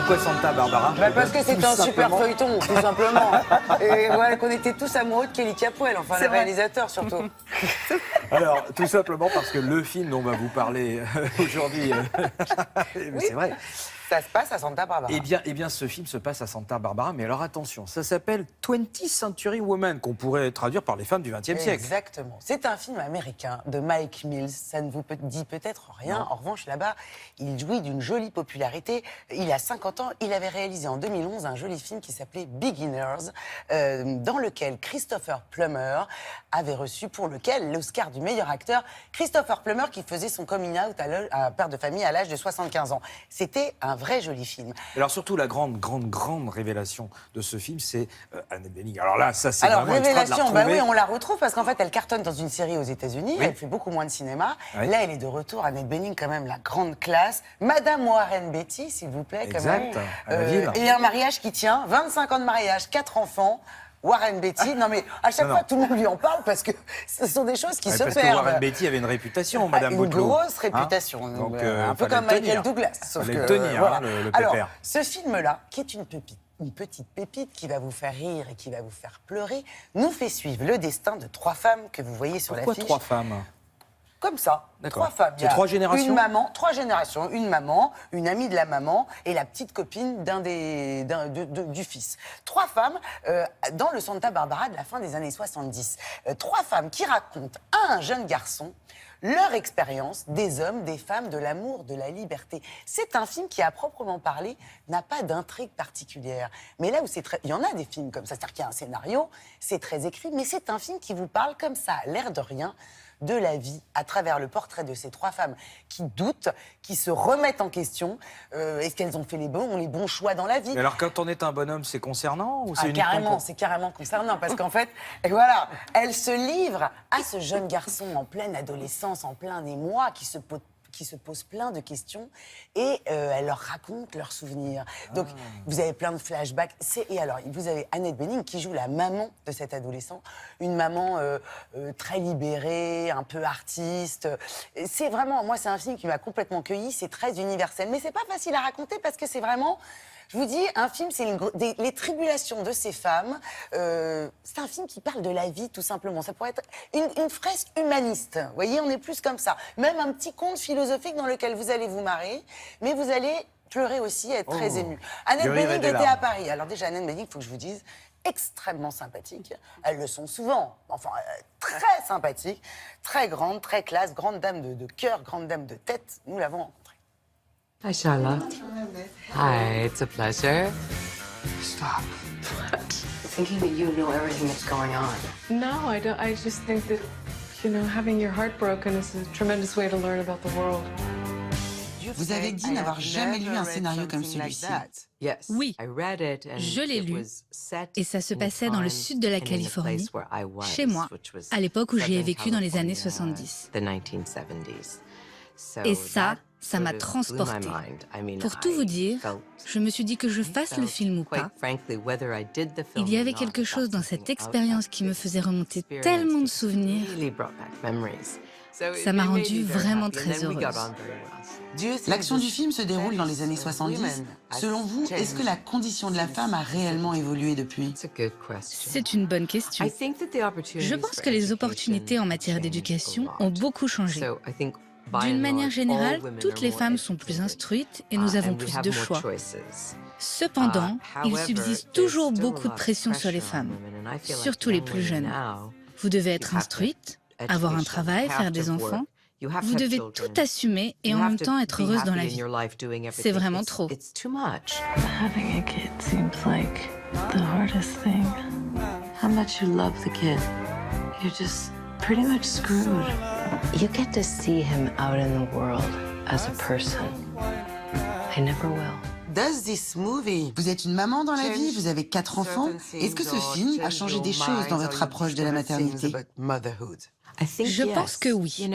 Pourquoi Santa Barbara? Parce que c'était un super feuilleton, tout simplement. Et voilà, qu'on était tous amoureux de Kelly Capwell, enfin le réalisateur surtout. Alors, tout simplement parce que le film dont on va vous parler aujourd'hui, c'est vrai. Ça se passe à Santa Barbara. Eh bien, ce film se passe à Santa Barbara, mais alors attention, ça s'appelle 20th Century Woman, qu'on pourrait traduire par les femmes du XXe siècle. Exactement. C'est un film américain de Mike Mills. Ça ne vous dit peut-être rien. En revanche, là-bas, il jouit d'une jolie popularité. Il a 50 ans. Il avait réalisé en 2011 un joli film qui s'appelait Beginners, dans lequel Christopher Plummer avait reçu pour lequel l'Oscar du meilleur acteur. Christopher Plummer qui faisait son coming out à père de famille à l'âge de 75 ans. C'était un vrai joli film. Alors surtout la grande révélation de ce film, c'est Annette Bening. Alors là, ça c'est vraiment révélation, bah oui, on la retrouve parce qu'en fait elle cartonne dans une série aux États-Unis. Oui. Elle fait beaucoup moins de cinéma. Oui. Là, elle est de retour. Annette Bening, quand même, la grande classe. Madame Warren Beatty, s'il vous plaît, quand même. Et un mariage qui tient. 25 ans de mariage, 4 enfants. Warren Beatty, non mais à chaque fois tout le monde lui en parle parce que ce sont des choses qui se perdent. Parce que Warren Beatty avait une réputation, Madame Bouteloup. Une grosse réputation, donc, un peu comme Michael Douglas. Sauf que tenir, voilà. le pépère. Alors, ce film-là, qui est une petite pépite qui va vous faire rire et qui va vous faire pleurer, nous fait suivre le destin de 3 femmes que vous voyez sur l'affiche. Pourquoi 3 femmes? Comme ça, 3 femmes. C'est 3 générations? Une maman, 3 générations. Une maman, une amie de la maman et la petite copine du fils. 3 femmes dans le Santa Barbara de la fin des années 70. 3 femmes qui racontent à un jeune garçon leur expérience des hommes, des femmes, de l'amour, de la liberté. C'est un film qui, à proprement parler, n'a pas d'intrigue particulière. Mais là où c'est très... Il y en a des films comme ça, c'est-à-dire qu'il y a un scénario, c'est très écrit, mais c'est un film qui vous parle comme ça, à l'air de rien, de la vie, à travers le portrait de ces 3 femmes qui doutent, qui se remettent en question. Est-ce qu'elles ont fait les bons choix dans la vie? Mais alors, quand on est un bonhomme, c'est concernant ou c'est carrément, c'est carrément concernant, parce qu'en fait, voilà, elles se livrent à ce jeune garçon en pleine adolescence, en plein émoi, qui se pose plein de questions et elle leur raconte leurs souvenirs. Donc, vous avez plein de flashbacks. Et alors, vous avez Annette Bening qui joue la maman de cet adolescent, une maman très libérée, un peu artiste. C'est vraiment, moi, c'est un film qui m'a complètement cueillie. C'est très universel, mais c'est pas facile à raconter parce que c'est vraiment... Je vous dis, un film, c'est les tribulations de ces femmes. C'est un film qui parle de la vie, tout simplement. Ça pourrait être une fresque humaniste. Vous voyez, on est plus comme ça. Même un petit conte philosophique dans lequel vous allez vous marrer, mais vous allez pleurer aussi, être très ému. Annette Bening était à Paris. Alors déjà, Annette Bening, il faut que je vous dise, extrêmement sympathique. Elles le sont souvent. Enfin, très sympathique, très grande, très classe, grande dame de cœur, grande dame de tête. Nous l'avons rencontrée. Hi, Charlotte. Hi, it's a pleasure. Stop. What? Thinking that you know everything that's going on. No, I don't. I just think that, having your heart broken is a tremendous way to learn about the world. Vous avez dit n'avoir jamais lu un scénario comme celui-ci. Oui, je l'ai lu, et ça se passait dans le sud de la Californie, chez moi, à l'époque où j'y ai vécu dans les années 70. Et ça m'a transportée. Pour tout vous dire, je me suis dit que je fasse le film ou pas. Il y avait quelque chose dans cette expérience qui me faisait remonter tellement de souvenirs. Ça m'a rendue vraiment très heureuse. L'action du film se déroule dans les années 70. Selon vous, est-ce que la condition de la femme a réellement évolué depuis? C'est une bonne question. Je pense que les opportunités en matière d'éducation ont beaucoup changé. D'une manière générale, toutes les femmes sont plus instruites et nous avons plus de choix. Cependant, il subsiste toujours beaucoup de pression sur les femmes, surtout les plus jeunes. Vous devez être instruite, avoir un travail, faire des enfants. Vous devez tout assumer et en même temps être heureuse dans la vie. C'est vraiment trop. Having a kid seems like the hardest thing. How much you love the kid, you're just pretty much screwed. You get to see him out in the world as a person. I never will. Vous êtes une maman dans la vie, vous avez 4 enfants. Est-ce que ce film a changé des choses dans votre approche de la maternité? Je pense que oui.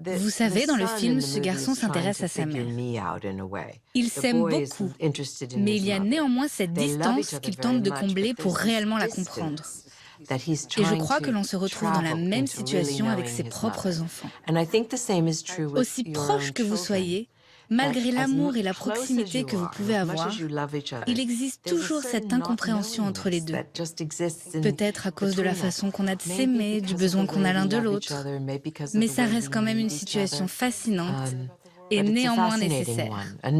Vous savez, dans le film, ce garçon s'intéresse à sa mère. Il s'aime beaucoup, mais il y a néanmoins cette distance qu'il tente de combler pour réellement la comprendre. Et je crois que l'on se retrouve dans la même situation avec ses propres enfants. Aussi proche que vous soyez, Malgré l'amour et la proximité que vous pouvez avoir, il existe toujours cette incompréhension entre les deux. Peut-être à cause de la façon qu'on a de s'aimer, du besoin qu'on a l'un de l'autre. Mais ça reste quand même une situation fascinante et néanmoins nécessaire. I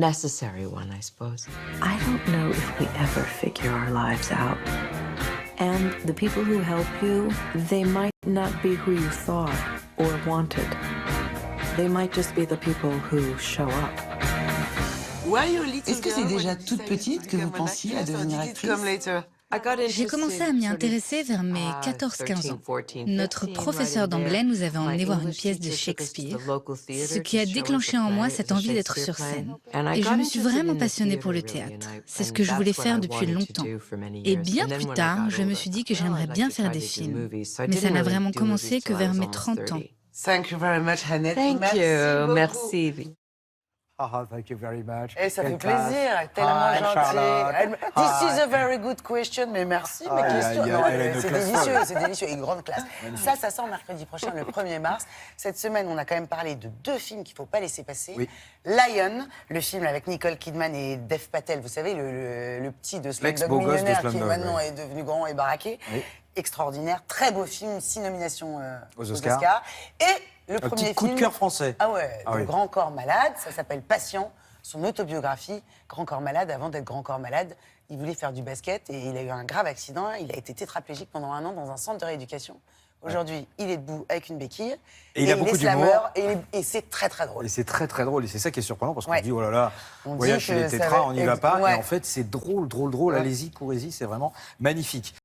don't know if we ever figure our lives out. And the people who help you, they might not be who you thought or wanted. They might just be the people who show up. Est-ce que c'est déjà toute petite que vous pensiez à devenir actrice? J'ai commencé à m'y intéresser vers mes 14-15 ans. Notre professeur d'anglais nous avait emmené voir une pièce de Shakespeare, ce qui a déclenché en moi cette envie d'être sur scène. Et je me suis vraiment passionnée pour le théâtre. C'est ce que je voulais faire depuis longtemps. Et bien plus tard, je me suis dit que j'aimerais bien faire des films. Mais ça n'a vraiment commencé que vers mes 30 ans. Thank you very much, Annette. Merci. Thank you very much. Et ça fait Quelle classe. plaisir, tellement Hi, Charlotte. gentil. This is a very good question, mais merci, mes questions. Non, elle a une c'est classe délicieux, folle. c'est délicieux, une grande classe. Ça sort mercredi prochain, le 1er mars. Cette semaine, on a quand même parlé de 2 films qu'il ne faut pas laisser passer. Oui. Lion, le film avec Nicole Kidman et Dev Patel, vous savez, le petit de Slumdog L'ex-beau gosse de Millionnaire qui Slumdog, maintenant ouais. est devenu grand et baraqué. Oui. Extraordinaire, très beau film, 6 nominations Aux aux Oscars. Oscars. Et le Un premier petit coup de film... cœur français. Ah ouais, Ah Le oui. Grand Corps Malade, ça s'appelle Patient, son autobiographie. Grand Corps Malade, avant d'être Grand Corps Malade, il voulait faire du basket et il a eu un grave accident. Il a été tétraplégique pendant 1 an dans un centre de rééducation. Aujourd'hui, il est debout avec une béquille. Et il a beaucoup est slammer, d'humour. et c'est très très drôle. Et c'est très très drôle, et c'est ça qui est surprenant, parce qu'on Ouais. dit, oh là là, On voyage dit chez que les ça tétras, va on n'y va être- pas. ouais. Et en fait, c'est drôle, Ouais. allez-y, courez-y, c'est vraiment magnifique.